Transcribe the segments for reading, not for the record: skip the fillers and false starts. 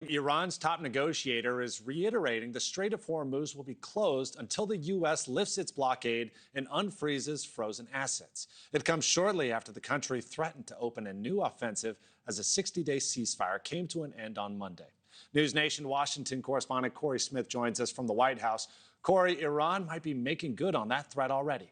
Iran's top negotiator is reiterating the Strait of Hormuz will be closed until the U.S. lifts its blockade and unfreezes frozen assets. It comes shortly after the country threatened to open a new offensive as a 60-day ceasefire came to an end on Monday. NewsNation Washington correspondent Cory Smith joins us from the White House. Cory, Iran might be making good on that threat already.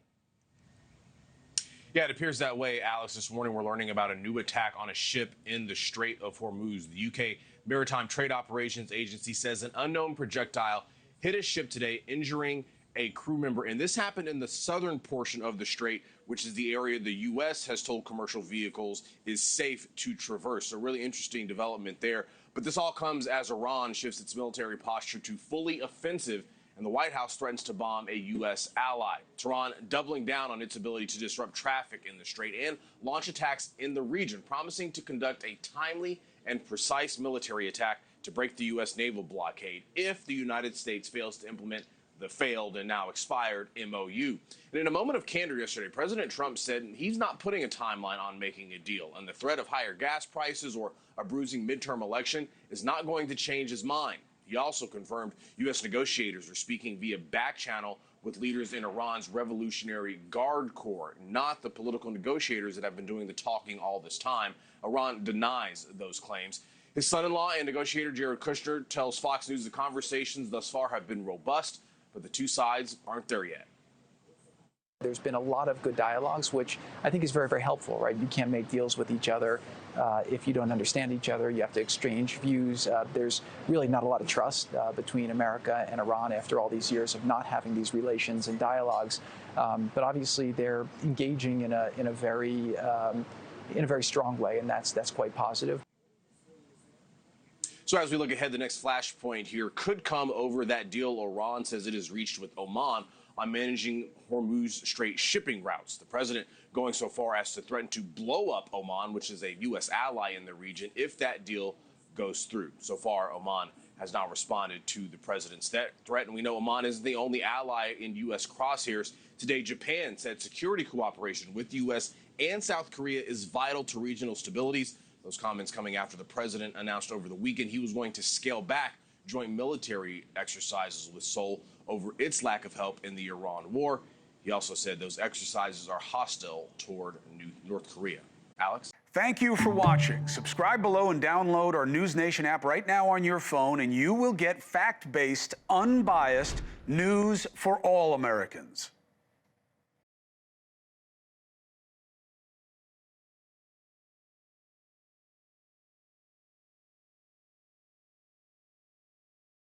Yeah, it appears that way, Alex. This morning, we're learning about a new attack on a ship in the Strait of Hormuz. The UK Maritime Trade Operations Agency says an unknown projectile hit a ship today, injuring a crew member. And this happened in the southern portion of the strait, which is the area the U.S. has told commercial vehicles is safe to traverse. So really interesting development there. But this all comes as Iran shifts its military posture to fully offensive, and the White House threatens to bomb a U.S. ally. Tehran doubling down on its ability to disrupt traffic in the strait and launch attacks in the region, promising to conduct a timely and precise military attack to break the U.S. naval blockade if the United States fails to implement the failed and now expired MOU. And in a moment of candor yesterday, President Trump said he's not putting a timeline on making a deal, and the threat of higher gas prices or a bruising midterm election is not going to change his mind. He also confirmed U.S. negotiators are speaking via back channel with leaders in Iran's Revolutionary Guard Corps, not the political negotiators that have been doing the talking all this time. Iran denies those claims. His son-in-law and negotiator Jared Kushner tells Fox News the conversations thus far have been robust, but the two sides aren't there yet. There's been a lot of good dialogues, which I think is very, very helpful, right? You can't make deals with each other if you don't understand each other. You have to exchange views. There's really not a lot of trust between America and Iran after all these years of not having these relations and dialogues. But obviously, they're engaging in a very strong way, and that's quite positive. So as we look ahead, the next flashpoint here could come over that deal Iran says it has reached with Oman on managing Hormuz Strait shipping routes. The president going so far as to threaten to blow up Oman, which is a U.S. ally in the region, if that deal goes through. So far, Oman has not responded to the president's threat, and we know Oman isn't the only ally in U.S. crosshairs. Today, Japan said security cooperation with the U.S. and South Korea is vital to regional stabilities. Those comments coming after the president announced over the weekend he was going to scale back joint military exercises with Seoul over its lack of help in the Iran war. He also said those exercises are hostile toward North Korea. Alex? Thank you for watching. Subscribe below and download our NewsNation app right now on your phone, and you will get fact-based, unbiased news for all Americans.